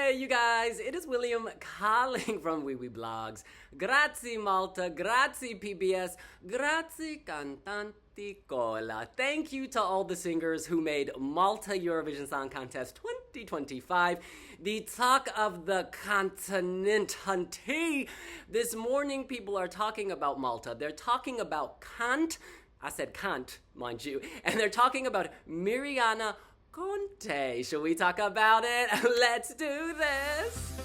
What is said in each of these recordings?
Hey, you guys, it is William calling from Wee Wee Blogs. Grazie Malta, grazie PBS, grazie cantanti cola. Thank you to all the singers who made Malta Eurovision Song Contest 2025 the talk of the continent. Hunty. This morning, people are talking about Malta. They're talking about Kant. I said Kant, mind you. And they're talking about Miriana Conte. Shall we talk about it? Let's do this.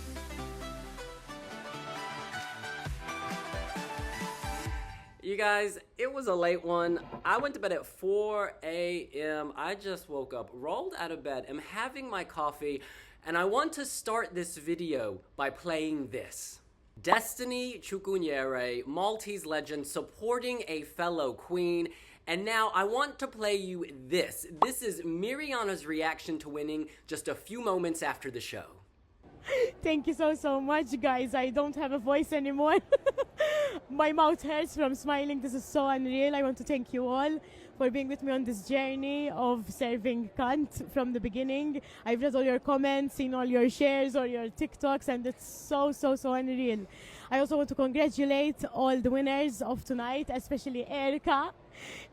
You guys, it was a late one. I went to bed at 4 a.m. I just woke up, rolled out of bed, am having my coffee, and I want to start this video by playing this. Destiny Chukwunyere, Maltese legend, supporting a fellow queen. And now I want to play you this. This is Miriana's reaction to winning just a few moments after the show. Thank you so much, guys. I don't have a voice anymore. My mouth hurts from smiling. This is so unreal. I want to thank you all for being with me on this journey of serving Kant from the beginning. I've read all your comments, seen all your shares or your TikToks, and it's so unreal. I also want to congratulate all the winners of tonight, especially Erica.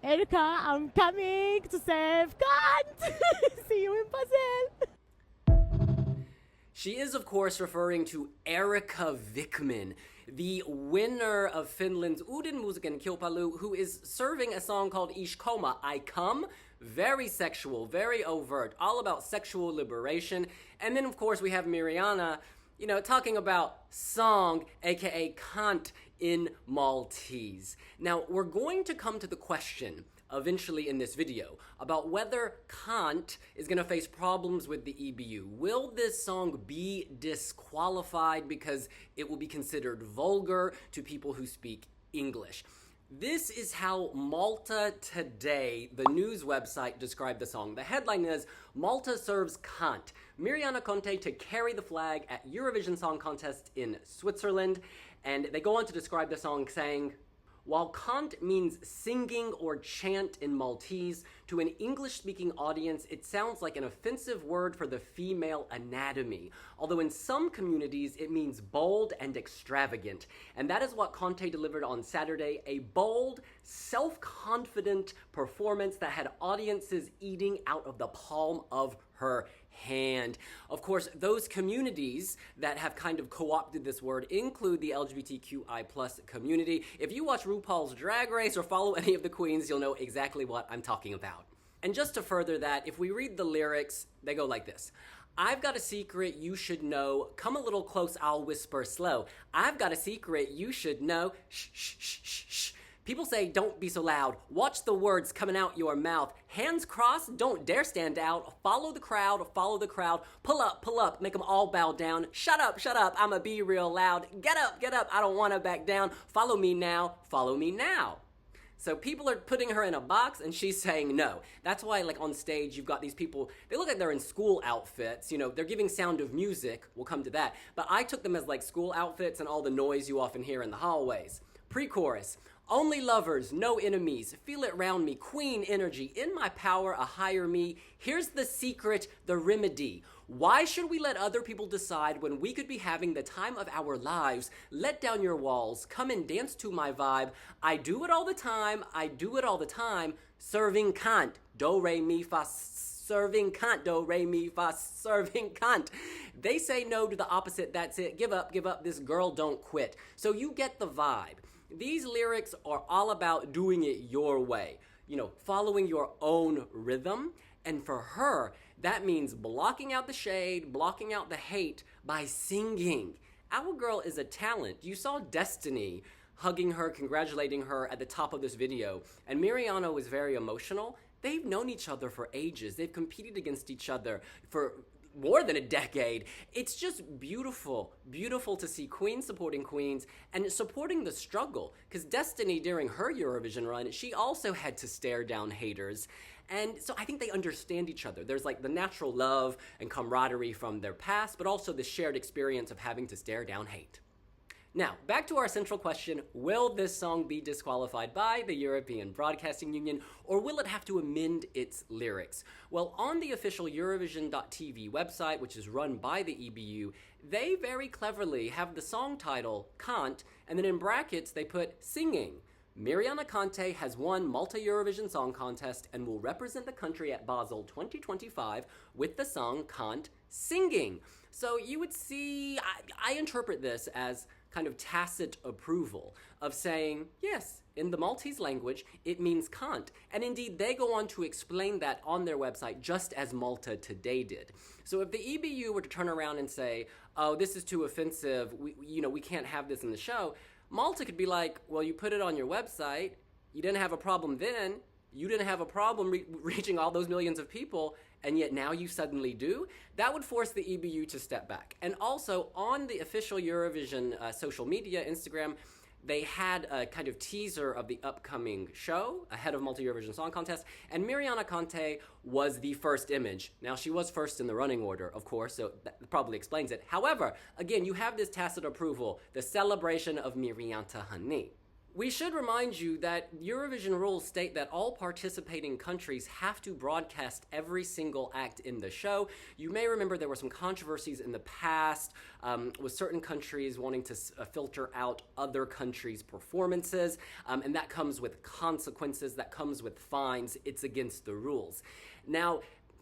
Erica, I'm coming to serve Kant. See you in Basel. She is, of course, referring to Erika Vikman, the winner of Finland's Uuden Musiikin Kilpailu, who is serving a song called Ishkoma, I Come. Very sexual, very overt, all about sexual liberation. And then, of course, we have Miriana, talking about song, aka Kant, in Maltese. Now, we're going to come to the question eventually in this video about whether Kant is going to face problems with the EBU. Will this song be disqualified because it will be considered vulgar to people who speak English? This is how Malta Today, the news website, described the song. The headline is, Malta serves Kant, Miriana Conte to carry the flag at Eurovision Song Contest in Switzerland. And they go on to describe the song saying, while Kant means singing or chant in Maltese, to an English-speaking audience, it sounds like an offensive word for the female anatomy. Although in some communities, it means bold and extravagant. And that is what Conte delivered on Saturday, a bold, self-confident performance that had audiences eating out of the palm of her hand. Of course, those communities that have kind of co-opted this word include the LGBTQI+ community. If you watch RuPaul's Drag Race or follow any of the queens, you'll know exactly what I'm talking about. And just to further that, if we read the lyrics, they go like this. I've got a secret you should know. Come a little close, I'll whisper slow. I've got a secret you should know. Shh, shh, shh, shh, shh. People say, don't be so loud. Watch the words coming out your mouth. Hands crossed, don't dare stand out. Follow the crowd, follow the crowd. Pull up, make them all bow down. Shut up, I'ma be real loud. Get up, I don't wanna back down. Follow me now, follow me now. So people are putting her in a box and she's saying no. That's why, like, on stage, you've got these people, they look like they're in school outfits. They're giving Sound of Music. We'll come to that. But I took them as like school outfits and all the noise you often hear in the hallways. Pre-chorus. Only lovers, no enemies, feel it round me, queen energy, in my power, a higher me. Here's the secret, the remedy. Why should we let other people decide when we could be having the time of our lives? Let down your walls, come and dance to my vibe. I do it all the time, serving Kant, do, re, mi, fa, serving Kant, do, re, mi, fa, serving Kant. They say no to the opposite, that's it, give up, this girl don't quit. So you get the vibe. These lyrics are all about doing it your way, following your own rhythm. And for her, that means blocking out the shade, blocking out the hate by singing. Our girl is a talent. You saw Destiny hugging her, congratulating her at the top of this video. And Miriana was very emotional. They've known each other for ages. They've competed against each other for more than a decade. It's just beautiful to see queens supporting queens and supporting the struggle. Because Destiny, during her Eurovision run, she also had to stare down haters. And so I think they understand each other. There's like the natural love and camaraderie from their past, but also the shared experience of having to stare down hate. Now, back to our central question, will this song be disqualified by the European Broadcasting Union, or will it have to amend its lyrics? Well, on the official Eurovision.tv website, which is run by the EBU, they very cleverly have the song title, Kant, and then in brackets they put singing. Miriana Conte has won Malta Eurovision Song Contest and will represent the country at Basel 2025 with the song Kant singing. So you would see, I interpret this as kind of tacit approval of saying, yes, in the Maltese language, it means Kant. And indeed, they go on to explain that on their website, just as Malta Today did. So if the EBU were to turn around and say, oh, this is too offensive, we can't have this in the show, Malta could be like, well, you put it on your website, you didn't have a problem then, you didn't have a problem reaching all those millions of people, and yet now you suddenly do? That would force the EBU to step back. And also, on the official Eurovision social media, Instagram, they had a kind of teaser of the upcoming show ahead of Malta Eurovision Song Contest, and Miriana Conte was the first image. Now, she was first in the running order, of course, so that probably explains it. However, again, you have this tacit approval, the celebration of Mirianta Hani. We should remind you that Eurovision rules state that all participating countries have to broadcast every single act in the show. You may remember there were some controversies in the past with certain countries wanting to filter out other countries' performances, and that comes with consequences, that comes with fines. It's against the rules. Now,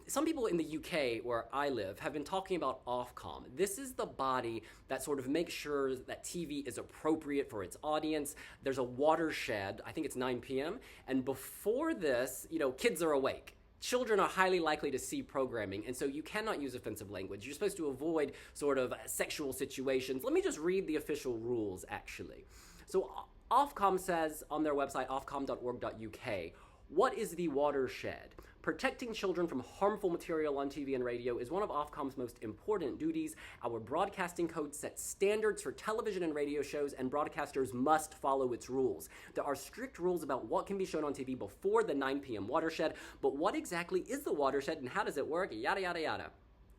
some people in the UK, where I live, have been talking about Ofcom. This is the body that sort of makes sure that TV is appropriate for its audience. There's a watershed, I think it's 9 p.m., and before this, kids are awake. Children are highly likely to see programming, and so you cannot use offensive language. You're supposed to avoid sort of sexual situations. Let me just read the official rules, actually. So Ofcom says on their website, ofcom.org.uk, what is the watershed? Protecting children from harmful material on TV and radio is one of Ofcom's most important duties. Our broadcasting code sets standards for television and radio shows, and broadcasters must follow its rules. There are strict rules about what can be shown on TV before the 9 p.m. watershed, but what exactly is the watershed and how does it work? Yada, yada, yada.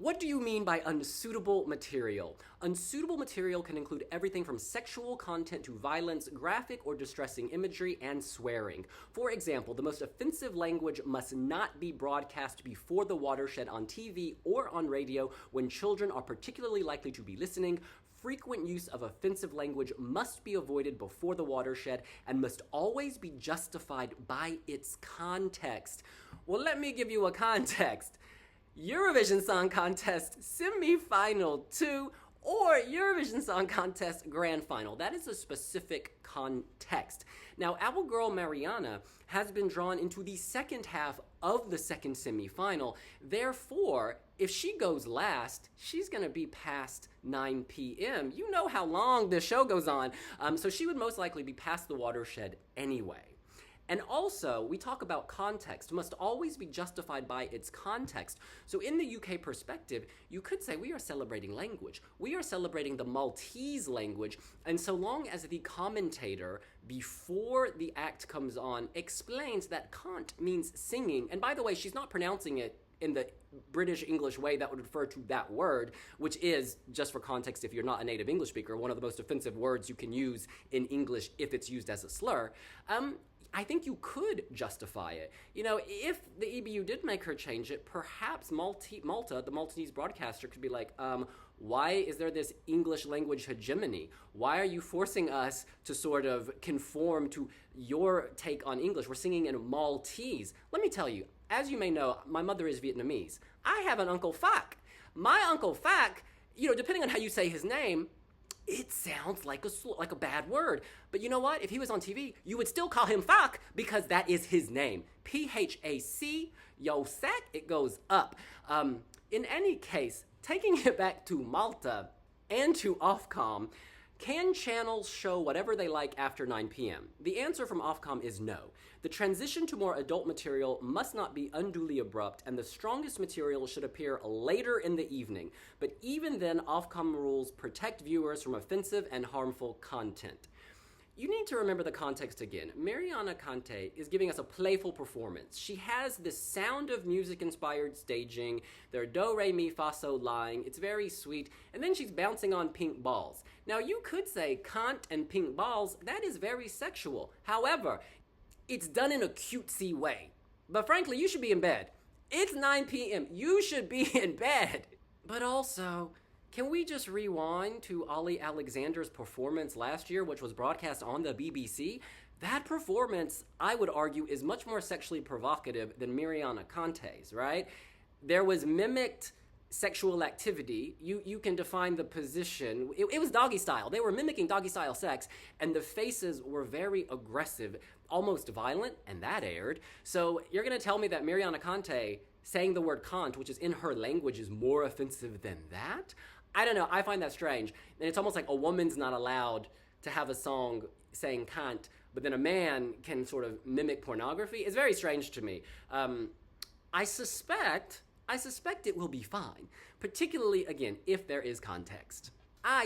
What do you mean by unsuitable material? Unsuitable material can include everything from sexual content to violence, graphic or distressing imagery, and swearing. For example, the most offensive language must not be broadcast before the watershed on TV or on radio when children are particularly likely to be listening. Frequent use of offensive language must be avoided before the watershed and must always be justified by its context. Well, let me give you a context. Eurovision Song Contest Semi-Final 2 or Eurovision Song Contest Grand Final. That is a specific context. Now, our girl Mariana has been drawn into the second half of the second semi-final. Therefore, if she goes last, she's going to be past 9 p.m. You know how long this show goes on. So she would most likely be past the watershed anyway. And also, we talk about context must always be justified by its context. So in the UK perspective, you could say we are celebrating language. We are celebrating the Maltese language. And so long as the commentator, before the act comes on, explains that Kant means singing, and by the way, she's not pronouncing it in the British English way that would refer to that word, which is, just for context, if you're not a native English speaker, one of the most offensive words you can use in English if it's used as a slur. I think you could justify it. If the EBU did make her change it, perhaps Malta, the Maltese broadcaster, could be like, why is there this English language hegemony? Why are you forcing us to sort of conform to your take on English? We're singing in Maltese. Let me tell you, as you may know, my mother is Vietnamese. I have an Uncle Phac. My Uncle Phac, depending on how you say his name, it sounds like a bad word. But you know what? If he was on TV, you would still call him Phac because that is his name. P-H-A-C, yo sack, it goes up. In any case, taking it back to Malta and to Ofcom, can channels show whatever they like after 9 p.m.? The answer from Ofcom is no. The transition to more adult material must not be unduly abrupt, and the strongest material should appear later in the evening. But even then, Ofcom rules protect viewers from offensive and harmful content. You need to remember the context again. Miriana Conte is giving us a playful performance. She has this Sound of Music inspired staging. They're do, re, mi, fa, sol, lying. It's very sweet. And then she's bouncing on pink balls. Now you could say Kant and pink balls, that is very sexual. However, it's done in a cutesy way. But frankly, you should be in bed. It's 9 p.m. You should be in bed. But also, can we just rewind to Ollie Alexander's performance last year, which was broadcast on the BBC? That performance, I would argue, is much more sexually provocative than Miriana Conte's, right? There was mimicked sexual activity. You can define the position. It was doggy style. They were mimicking doggy style sex, and the faces were very aggressive, almost violent, and that aired. So you're going to tell me that Miriana Conte saying the word Kant, which is in her language, is more offensive than that? I don't know. I find that strange. And it's almost like a woman's not allowed to have a song saying Kant, but then a man can sort of mimic pornography. It's very strange to me. I suspect it will be fine, particularly, again, if there is context.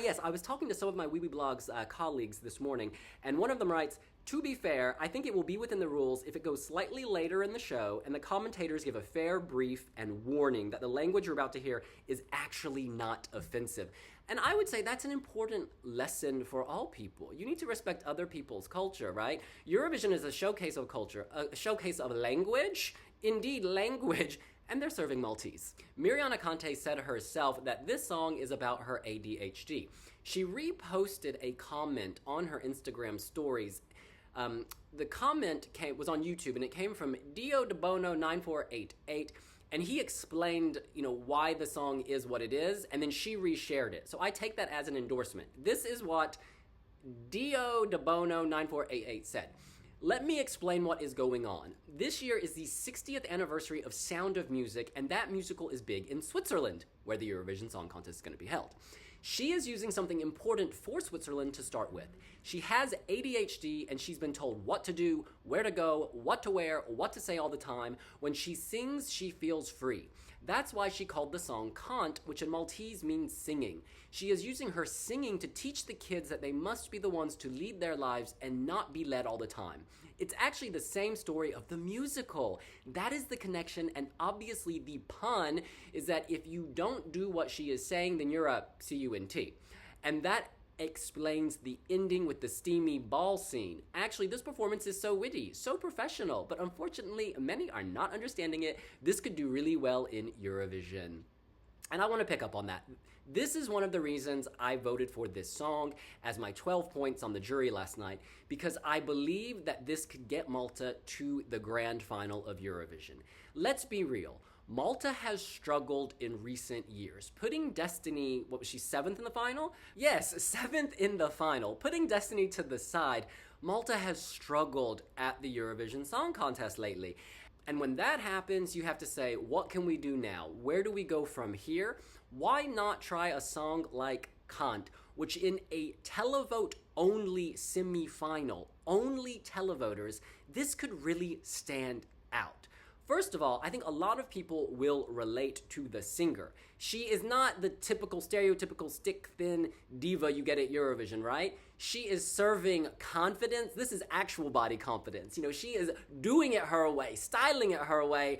Yes, I was talking to some of my Weebly Blogs colleagues this morning, and one of them writes, to be fair, I think it will be within the rules if it goes slightly later in the show and the commentators give a fair brief and warning that the language you're about to hear is actually not offensive. And I would say that's an important lesson for all people. You need to respect other people's culture, right? Eurovision is a showcase of culture, a showcase of language, indeed language, and they're serving Maltese. Miriana Conte said herself that this song is about her ADHD. She reposted a comment on her Instagram stories. The comment was on YouTube, and it came from Dio De Bono 9488, and he explained, why the song is what it is, and then she reshared it. So I take that as an endorsement. This is what Dio De Bono 9488 said. Let me explain what is going on. This year is the 60th anniversary of Sound of Music, and that musical is big in Switzerland, where the Eurovision Song Contest is going to be held. She is using something important for Switzerland to start with. She has ADHD, and she's been told what to do, where to go, what to wear, what to say all the time. When she sings, she feels free. That's why she called the song Kant, which in Maltese means singing. She is using her singing to teach the kids that they must be the ones to lead their lives and not be led all the time. It's actually the same story of the musical. That is the connection, and obviously the pun is that if you don't do what she is saying, then you're a CUNT. And that explains the ending with the steamy ball scene. Actually, this performance is so witty, so professional, but unfortunately, many are not understanding it. This could do really well in Eurovision. And I want to pick up on that. This is one of the reasons I voted for this song as my 12 points on the jury last night, because I believe that this could get Malta to the grand final of Eurovision. Let's be real. Malta has struggled in recent years. Putting Destiny, what was she, 7th in the final? Yes, 7th in the final. Putting Destiny to the side, Malta has struggled at the Eurovision Song Contest lately. And when that happens, you have to say, what can we do now? Where do we go from here? Why not try a song like Kant, which in a televote-only semi-final, only televoters, this could really stand out. First of all, I think a lot of people will relate to the singer. She is not the typical, stereotypical, stick-thin diva you get at Eurovision, right? She is serving confidence. This is actual body confidence. She is doing it her way, styling it her way.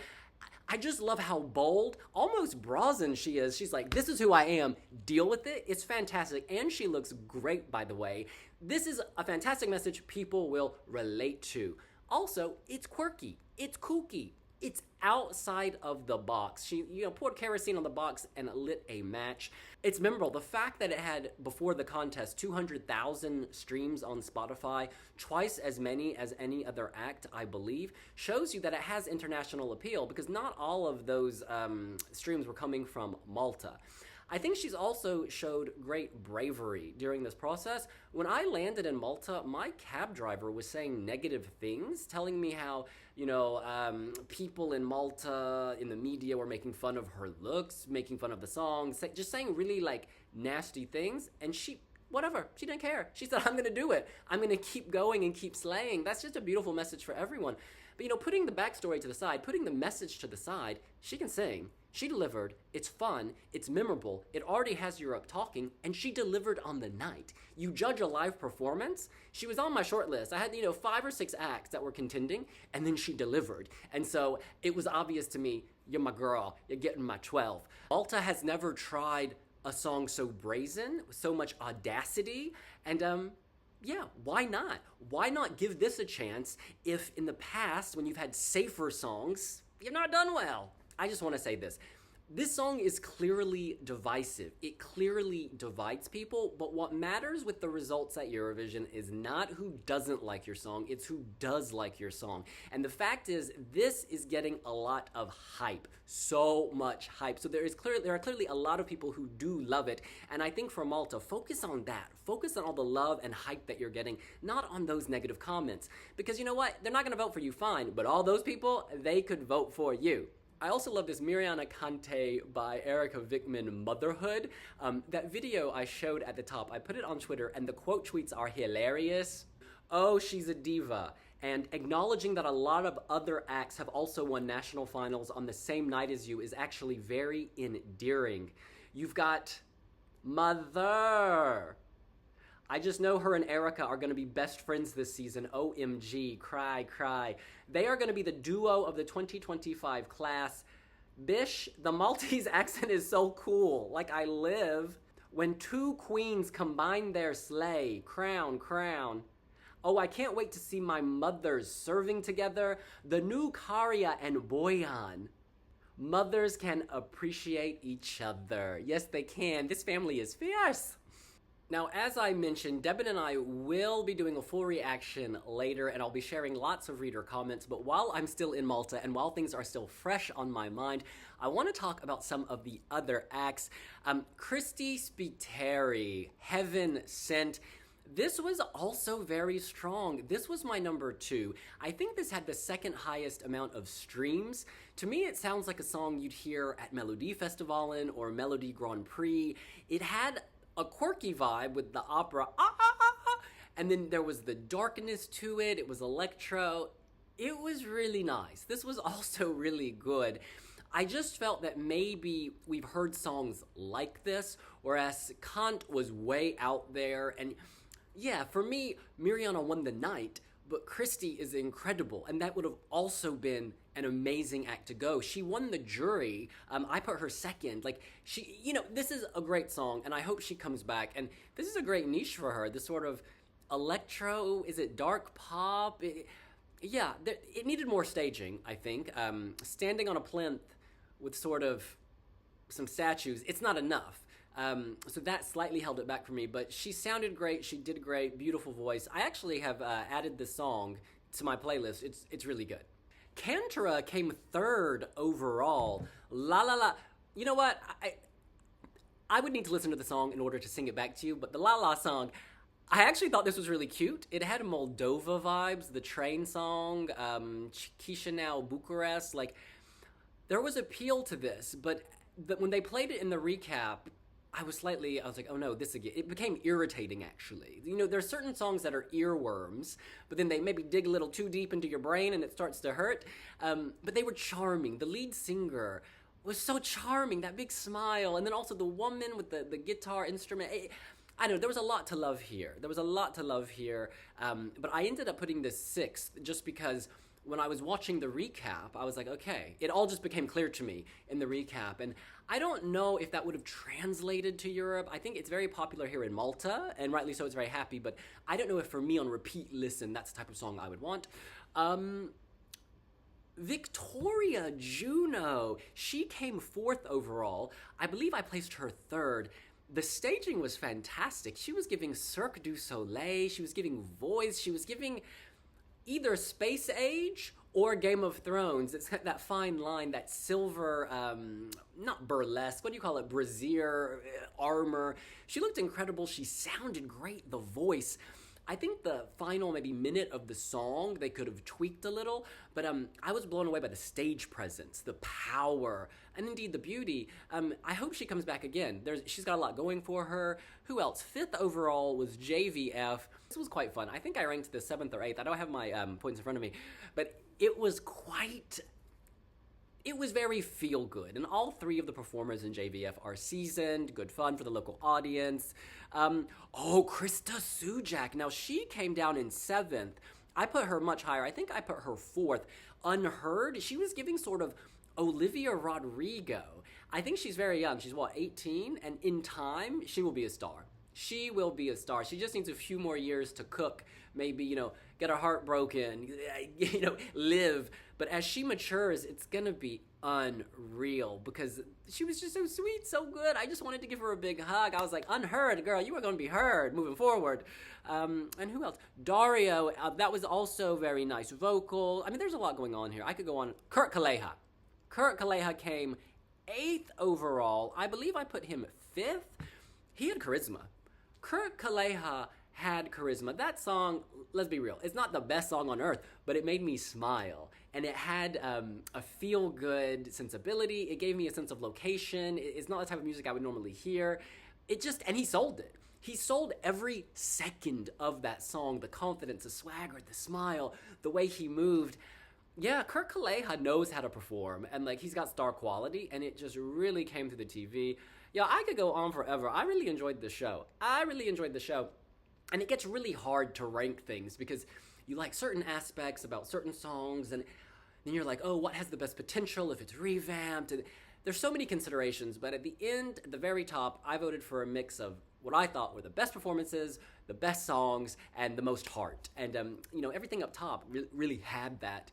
I just love how bold, almost brazen she is. She's like, this is who I am. Deal with it. It's fantastic. And she looks great, by the way. This is a fantastic message people will relate to. Also, it's quirky. It's kooky. It's outside of the box. She, poured kerosene on the box and lit a match. It's memorable. The fact that it had, before the contest, 200,000 streams on Spotify, twice as many as any other act, I believe, shows you that it has international appeal, because not all of those streams were coming from Malta. I think she's also showed great bravery during this process. When I landed in Malta, my cab driver was saying negative things, telling me how, people in Malta, in the media, were making fun of her looks, making fun of the song, just saying really, nasty things. And she didn't care. She said, I'm going to do it. I'm going to keep going and keep slaying. That's just a beautiful message for everyone. But putting the backstory to the side, putting the message to the side, she can sing. She delivered. It's fun. It's memorable. It already has Europe talking, and she delivered on the night. You judge a live performance. She was on my short list. I had, 5 or 6 acts that were contending, and then she delivered. And so it was obvious to me, you're my girl. You're getting my 12. Malta has never tried a song so brazen, with so much audacity, and yeah, why not? Why not give this a chance if in the past, when you've had safer songs, you've not done well? I just want to say this. This song is clearly divisive. It clearly divides people, but what matters with the results at Eurovision is not who doesn't like your song, it's who does like your song. And the fact is, this is getting a lot of hype. So much hype. So there are clearly a lot of people who do love it, and I think for Malta, focus on that. Focus on all the love and hype that you're getting, not on those negative comments. Because you know what? They're not going to vote for you, fine, but all those people, they could vote for you. I also love this Miriana Conte by Erika Vickman, Motherhood. That video I showed at the top, I put it on Twitter, and the quote tweets are hilarious. Oh, she's a diva. And acknowledging that a lot of other acts have also won national finals on the same night as you is actually very endearing. You've got Mother. I just know her and Erika are going to be best friends this season. OMG, cry, cry. They are going to be the duo of the 2025 class. Bish, the Maltese accent is so cool. Like I live. When two queens combine their slay, crown, crown. Oh, I can't wait to see my mothers serving together. The new Karya and Boyan. Mothers can appreciate each other. Yes, they can. This family is fierce. Now, as I mentioned, Devin and I will be doing a full reaction later, and I'll be sharing lots of reader comments, but while I'm still in Malta and while things are still fresh on my mind, I want to talk about some of the other acts. Christy Spiteri, Heaven Sent. This was also very strong. This was my number 2. I think this had the second highest amount of streams. To me, it sounds like a song you'd hear at Melodifestivalen or Melody Grand Prix. It had a quirky vibe with the opera, and then there was the darkness to it. It was electro. It was really nice. This was also really good. I just felt that maybe we've heard songs like this, whereas Kant was way out there. And yeah, for me, Miriana won the night, but Christy is incredible, and that would have also been an amazing act to go. She won the jury. I put her second. Like, this is a great song, and I hope she comes back. And this is a great niche for her, this sort of electro, is it dark pop? It needed more staging, I think. Standing on a plinth with sort of some statues, it's not enough. So that slightly held it back for me, but she sounded great, she did great, beautiful voice. I actually have added this song to my playlist. It's really good. Kantara came 3rd overall. La La La. You know what? I would need to listen to the song in order to sing it back to you, but the La La song, I actually thought this was really cute. It had Moldova vibes, the train song, Chisinau, Bucharest. Like, there was appeal to this, but when they played it in the recap, I was like, oh no, this again. It became irritating, actually. There's certain songs that are earworms, but then they maybe dig a little too deep into your brain and it starts to hurt. But they were charming. The lead singer was so charming, that big smile, and then also the woman with the guitar instrument. I don't know, there was a lot to love here. But I ended up putting this 6th just because when I was watching the recap, I was like, okay, it all just became clear to me in the recap. And I don't know if that would have translated to Europe. I think it's very popular here in Malta, and rightly so, it's very happy, but I don't know if for me on repeat listen, that's the type of song I would want. Victoria Juno, she came 4th overall. I believe I placed her 3rd. The staging was fantastic. She was giving Cirque du Soleil, she was giving voice, she was giving either Space Age or Game of Thrones. It's that fine line, that silver, not burlesque, what do you call it, brassiere, armor. She looked incredible. She sounded great. The voice. I think the final maybe minute of the song, they could have tweaked a little, but I was blown away by the stage presence, the power, and indeed the beauty. I hope she comes back again. She's got a lot going for her. Who else? 5th overall was JVF. This was quite fun. I think I ranked the 7th or 8th. I don't have my points in front of me, but it was very feel good, and all three of the performers in JVF are seasoned, good fun for the local audience. Krista Sujak. Now, she came down in 7th. I put her much higher. I think I put her 4th. Unheard, she was giving sort of Olivia Rodrigo. I think she's very young. She's 18? And in time, she will be a star. She will be a star. She just needs a few more years to cook, maybe, get her heart broken, live. But as she matures, it's going to be unreal because she was just so sweet, so good. I just wanted to give her a big hug. I was like, unheard, girl, you are going to be heard moving forward. And who else? Dario, that was also very nice vocal. I mean, there's a lot going on here. I could go on. Kurt Kaleha. Kurt Kaleha came 8th overall. I believe I put him 5th. He had charisma. Kurt Kaleha had charisma. That song, let's be real, it's not the best song on earth, but it made me smile. And it had a feel-good sensibility. It gave me a sense of location. It's not the type of music I would normally hear. And he sold it. He sold every second of that song. The confidence, the swagger, the smile, the way he moved. Yeah, Kurt Kaleha knows how to perform, and he's got star quality, and it just really came to the TV. Yeah, I could go on forever. I really enjoyed the show. And it gets really hard to rank things because you like certain aspects about certain songs, and then you're like, oh, what has the best potential if it's revamped? And there's so many considerations, but at the end, at the very top, I voted for a mix of what I thought were the best performances, the best songs, and the most heart. And, everything up top really had that.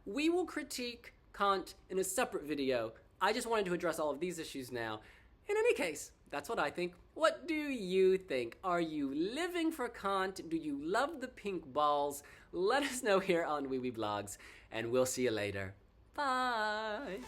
We will critique Kant in a separate video. I just wanted to address all of these issues now. In any case, that's what I think. What do you think? Are you living for Kant? Do you love the pink balls? Let us know here on Wee Wee Blogs, and we'll see you later. Bye!